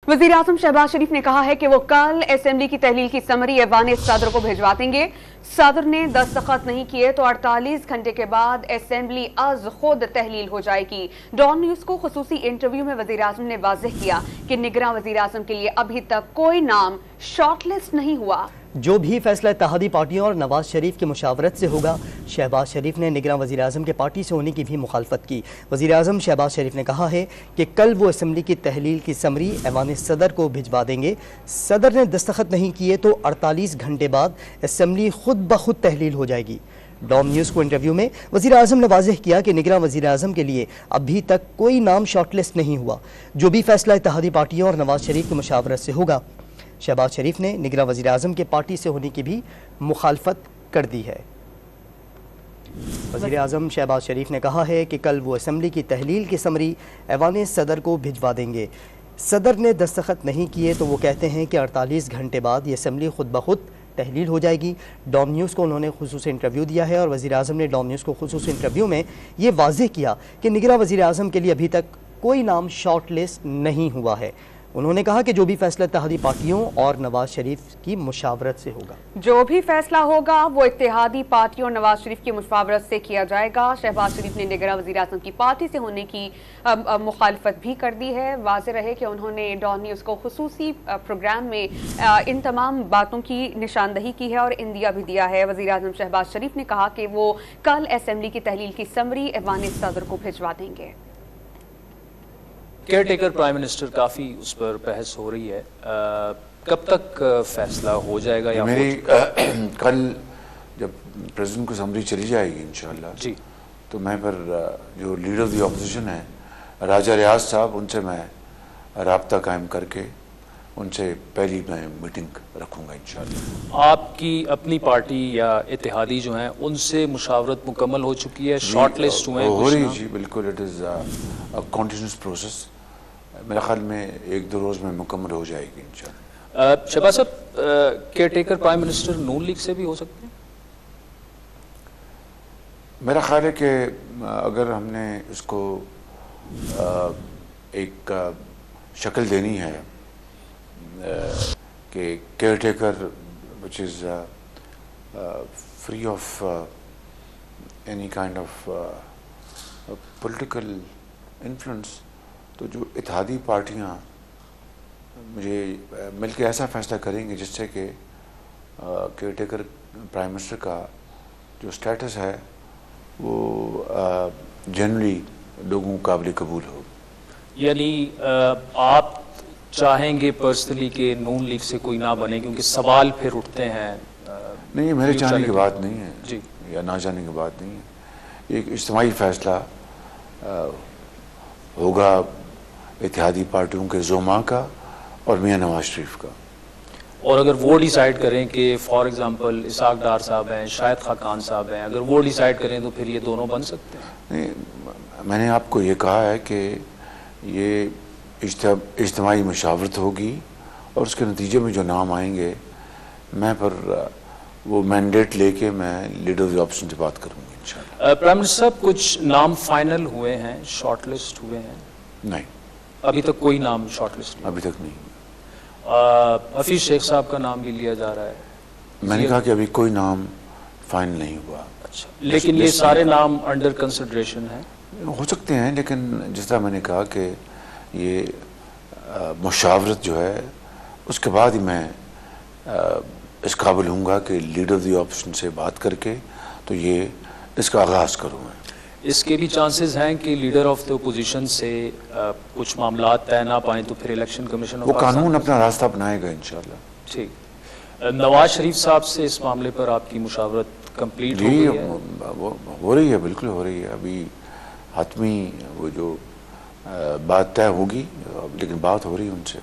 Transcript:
वज़ीर-ए-आज़म शहबाज शरीफ ने कहा है कि वो कल असेंबली की तहलील की समरी ऐवान सदर को भिजवा देंगे। सदर ने दस्तखत नहीं किए तो 48 घंटे के बाद असेंबली अज खुद तहलील हो जाएगी। डॉन न्यूज को खुसूसी इंटरव्यू में वज़ीर-ए-आज़म ने वाज़ेह किया कि निगरां वज़ीर-ए-आज़म के लिए अभी तक कोई नाम शॉर्टलिस्ट नहीं हुआ। जो भी फैसला इत्तेहादी पार्टियों और नवाज शरीफ की मुशावरत से होगा। शहबाज शरीफ ने निगरां वज़ीर-ए-आज़म के पार्टी से होने की भी मुखालफत की। वज़ीर-ए-आज़म शहबाज शरीफ ने कहा है कि कल वो असेंबली की तहलील की समरी ऐवान सदर को भिजवा देंगे। सदर ने दस्तखत नहीं किए तो 48 घंटे बाद असेंबली खुद ब खुद तहलील हो जाएगी। डॉन न्यूज़ को इंटरव्यू में वज़ीर-ए-आज़म ने वाज़ेह किया कि निगरां वज़ीर-ए-आज़म के लिए अभी तक कोई नाम शॉर्टलिस्ट नहीं हुआ। जो भी फैसला इत्तेहादी पार्टियों और नवाज शरीफ की मुशावरत से होगा। शहबाज शरीफ ने निगरां वज़ीर-ए-आज़म के पार्टी से होने की भी मुखालफत कर दी है। वज़ीर-ए-आज़म शहबाज शरीफ ने कहा है कि कल वो असेंबली की तहलील की समरी ऐवान सदर को भिजवा देंगे। सदर ने दस्तखत नहीं किए तो वो कहते हैं कि 48 घंटे बाद ये असेंबली खुद ब खुद तहलील हो जाएगी। डॉन न्यूज़ को उन्होंने खुसूसी इंटरव्यू दिया है और वज़ीर-ए-आज़म ने डॉन न्यूज़ को खुसूसी इंटरव्यू में ये वाज़ेह किया कि निगरां वज़ीर-ए-आज़म के लिए अभी तक कोई नाम शॉर्ट लिस्ट नहीं हुआ है। उन्होंने कहा कि जो भी फैसला इत्तेहादी पार्टियों और नवाज शरीफ की मुशावरत से होगा। जो भी फैसला होगा वो इत्तेहादी पार्टियों और नवाज शरीफ की मुशावरत से किया जाएगा। शहबाज शरीफ ने निगरां वज़ीर-ए-आज़म की पार्टी से होने की मुखालफत भी कर दी है। वाज़ेह रहे कि उन्होंने डॉन न्यूज़ को खुसूसी प्रोग्राम में इन तमाम बातों की निशानदही की है और इंदिया भी दिया है। वज़ीर-ए-आज़म शहबाज शरीफ ने कहा कि वो कल असेंबली की तहलील की समरी ऐवान सदर को भिजवा देंगे। केयर टेकर प्राइम मिनिस्टर काफ़ी उस पर बहस हो रही है, कब तक फैसला हो जाएगा या मेरी कल जब प्रेसिडेंट को समरी चली जाएगी इंशाल्लाह जी, तो मैं पर जो लीडर ऑफ द ऑपोजिशन है राजा रियाज साहब, उनसे मैं राब्ता कायम करके उनसे पहली मैं मीटिंग रखूँगा इंशाल्लाह। आपकी अपनी पार्टी या इत्तेहादी जो हैं उनसे मुशावरत मुकम्मल हो चुकी है, शॉर्ट लिस्ट हुए हो रही जी, बिल्कुल। It is a continuous process. मेरे ख्याल में 1-2 रोज़ में मुकम्मल हो जाएगी इंशाल्लाह। शहबाज साहब, केयर टेकर प्राइम मिनिस्टर नून लीग से भी हो सकते हैं? मेरा ख्याल है कि अगर हमने इसको एक शक्ल देनी है कि care taker which is free of any kind of political influence, तो जो इत्तेहादी पार्टियां मुझे मिलकर ऐसा फैसला करेंगे जिससे कि केयर टेकर प्राइम मिनिस्टर का जो स्टेटस है वो जनरली लोगों को काबिल कबूल हो। यानी आप चाहेंगे पर्सनली कि नून लीग से कोई ना बने, क्योंकि सवाल फिर उठते हैं? नहीं, मेरे चाहने की बात नहीं है जी, या ना चाहने की बात नहीं है। एक इज्तिमाई फैसला होगा इत्तेहादी पार्टियों के ज़ुमा का और मियां नवाज शरीफ का। और अगर वो डिसाइड करें कि फॉर एग्जांपल इसाक डार साहब हैं, शाहिद खान साहब हैं, अगर वो डिसाइड करें तो फिर ये दोनों बन सकते हैं? नहीं, मैंने आपको ये कहा है कि ये इज्तिमाई मशावरत होगी और उसके नतीजे में जो नाम आएंगे मैं पर वो मैंडेट लेके मैं लीडर ऑफ द ऑपोजिशन से बात करूँगी इंशाल्लाह। प्राइम मिनिस्टर साहब, कुछ नाम फाइनल हुए हैं, शॉर्टलिस्ट हुए हैं? नहीं, अभी तक कोई नाम शॉर्टलिस्ट अभी तक नहीं। हफीज शेख साहब का नाम भी लिया जा रहा है। मैंने कहा कि अभी कोई नाम फाइनल नहीं हुआ। अच्छा, लेकिन ये सारे नाम अंडर कंसिडरेशन है? हो सकते हैं, लेकिन जिस तरह मैंने कहा कि ये मुशावरत जो है उसके बाद ही मैं इस काबिल हूँगा कि लीडर ऑफ द ऑपोजिशन से बात करके तो ये इसका आगाज़ करूँ मैं। इसके भी चांसेस हैं कि लीडर ऑफ द अपोजिशन से कुछ मामला तय ना पाएँ तो फिर इलेक्शन कमीशन वो कानून अपना रास्ता अपनाएगा इंशाल्लाह। ठीक। नवाज शरीफ साहब से इस मामले पर आपकी मुशावरत कंप्लीट हो गई है? हो रही है, बिल्कुल हो रही है। अभी हतमी वो जो बात तय होगी, लेकिन बात हो रही है उनसे।